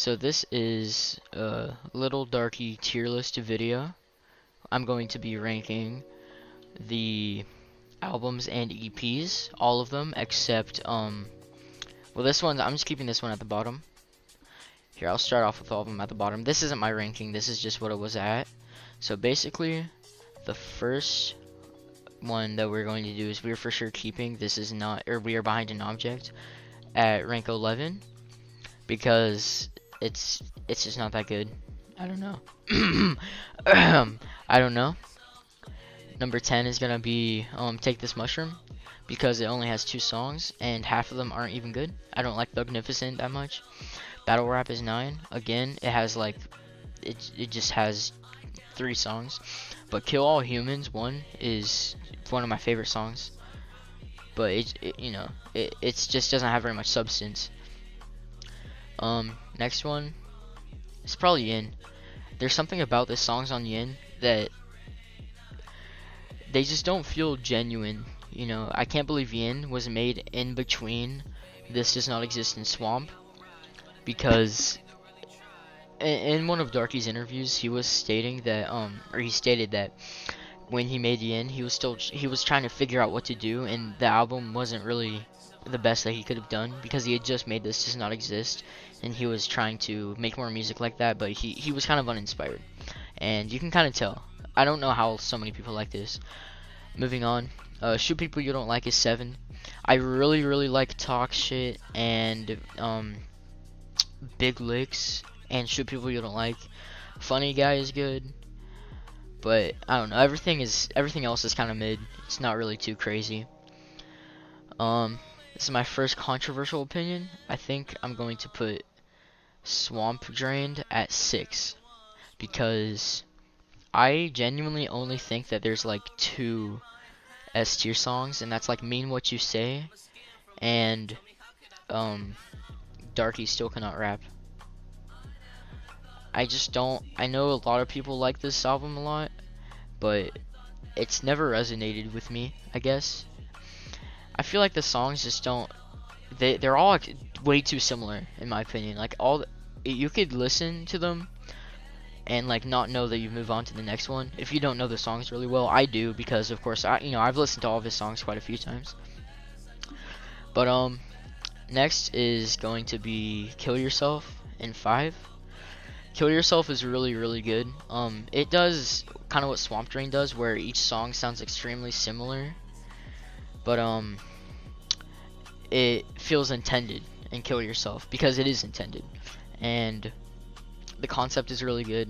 So this is a Lil Darkie tier list video. I'm going to be ranking the albums and EPs, all of them except well, this one I'm just keeping this one at the bottom. Here, I'll start off with all of them at the bottom. This isn't my ranking, this is just what it was at. So basically, the first one that we're going to do is we're for sure keeping This Is Not, or We Are Behind an Object at rank 11 because it's just not that good. I don't know. I don't know. Number 10 is gonna be Take This Mushroom because it only has 2 songs and half of them aren't even good. I don't like Thugnificent that much. Battle Rap is 9. Again, it has like it just has 3 songs. But Kill All Humans 1 is one of my favorite songs. But it just doesn't have very much substance. Next one is probably Yin. There's something about the songs on Yin that they just don't feel genuine. You know, I can't believe Yin was made in between This Does Not Exist in Swamp, because in one of Darkie's interviews he was stating that or he stated that when he made Yin he was trying to figure out what to do, and the album wasn't really the best that he could have done because he had just made This Does Not Exist and he was trying to make more music like that, but he was kind of uninspired, and you can kind of tell. I don't know how so many people like this. Moving on, Shoot People You Don't Like is 7. I really like Talk Shit and Big Licks and Shoot People You Don't Like. Funny Guy is good, but I don't know. Everything else is kind of mid. It's not really too crazy. This is my first controversial opinion. I think I'm going to put Swamp Drained at 6 because I genuinely only think that there's like 2 S tier songs, and that's like Mean What You Say and Darkie Still Cannot Rap. I just don't. I know a lot of people like this album a lot, but it's never resonated with me, I guess. I feel like the songs just don't. They're all like way too similar in my opinion. Like you could listen to them and like not know that you move on to the next one if you don't know the songs really well. I do, because of course I've listened to all of his songs quite a few times. But next is going to be Kill Yourself in 5. Kill Yourself is really good. It does kind of what Swamp Drain does, where each song sounds extremely similar, but it feels intended in Kill Yourself because it is intended, and the concept is really good.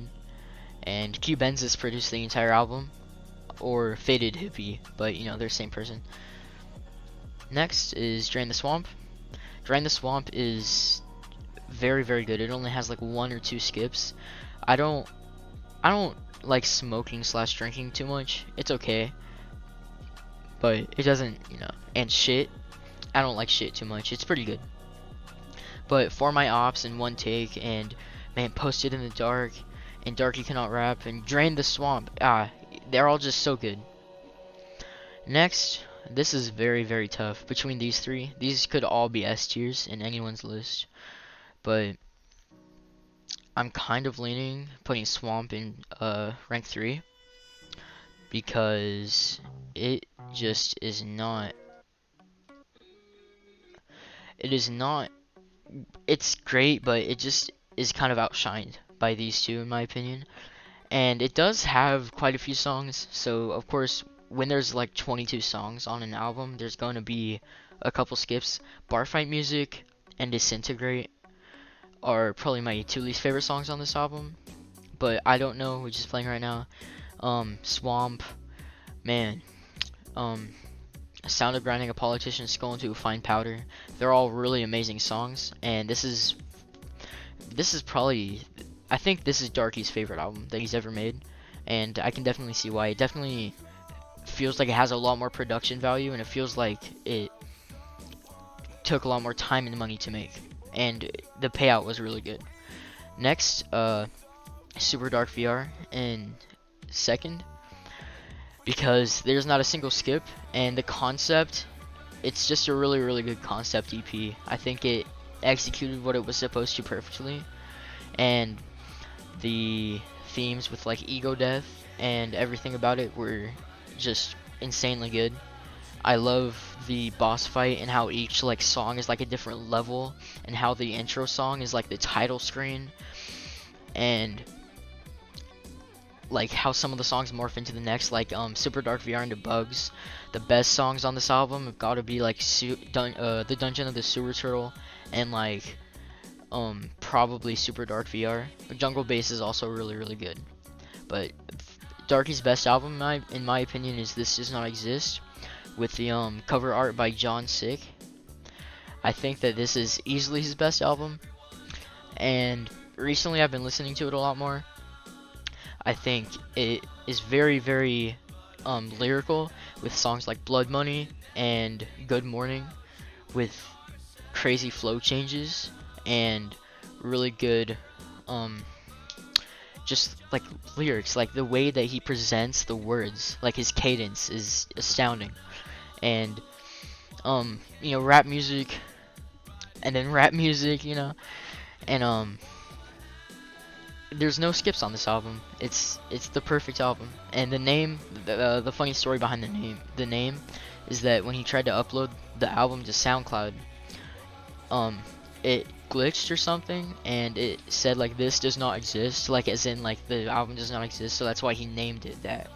And Q Benzis produced the entire album, or Faded Hippie, but you know, they're the same person. Next is Drain the Swamp. Drain the Swamp is very good. It only has like 1 or 2 skips. I don't like smoking / drinking too much. It's okay, but it doesn't, and shit. I don't like shit too much. It's pretty good. But For My Ops and One Take and Man Posted in the Dark and Darkie Cannot Rap and Drain the Swamp, they're all just so good. Next, this is very tough between these 3. These could all be S tiers in anyone's list, but I'm kind of leaning putting Swamp in rank 3 because it just is not. It's great, but it just is kind of outshined by these 2 in my opinion. And it does have quite a few songs, so of course when there's like 22 songs on an album, there's going to be a couple skips. Barfight Music and Disintegrate are probably my 2 least favorite songs on this album, but I don't know which is playing right now. Swamp, man, Sound of Grinding a Politician's Skull into a Fine Powder, they're all really amazing songs, and this is probably, I think this is Darkie's favorite album that he's ever made, and I can definitely see why. It definitely feels like it has a lot more production value, and it feels like it took a lot more time and money to make, and the payout was really good. Next, Super Dark VR in 2nd, because there's not a single skip, and the concept, it's just a really good concept EP. I think it executed what it was supposed to perfectly, and the themes with like ego death and everything about it were just insanely good. I love the boss fight and how each like song is like a different level, and how the intro song is like the title screen, and like how some of the songs morph into the next, like Super Dark VR into Bugs. The best songs on this album have got to be like the Dungeon of the Sewer Turtle, and like probably Super Dark VR. Jungle Bass is also really good. But Darkie's best album in my opinion is This Does Not Exist, with the cover art by John Sick. I think that this is easily his best album, and recently I've been listening to it a lot more. I think it is very lyrical, with songs like Blood Money and Good Morning, with crazy flow changes and really good just like lyrics. Like the way that he presents the words, like his cadence is astounding. And rap music, and then rap music, and there's no skips on this album. It's the perfect album. And the funny story behind the name is that when he tried to upload the album to SoundCloud, it glitched or something, and it said like this does not exist, like as in like the album does not exist. So that's why he named it that.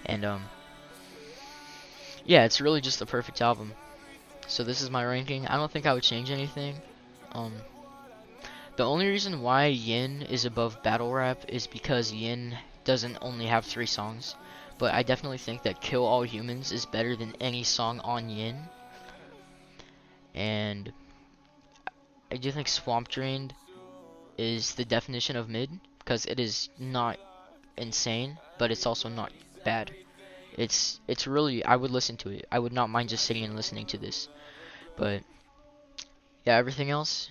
And yeah, it's really just the perfect album. So this is my ranking. I don't think I would change anything. The only reason why Yin is above Battle Rap is because Yin doesn't only have 3 songs, but I definitely think that Kill All Humans is better than any song on Yin. And I do think Swamp Drained is the definition of mid, because it is not insane, but it's also not bad. It's really, I would listen to it. I would not mind just sitting and listening to this. But yeah, everything else,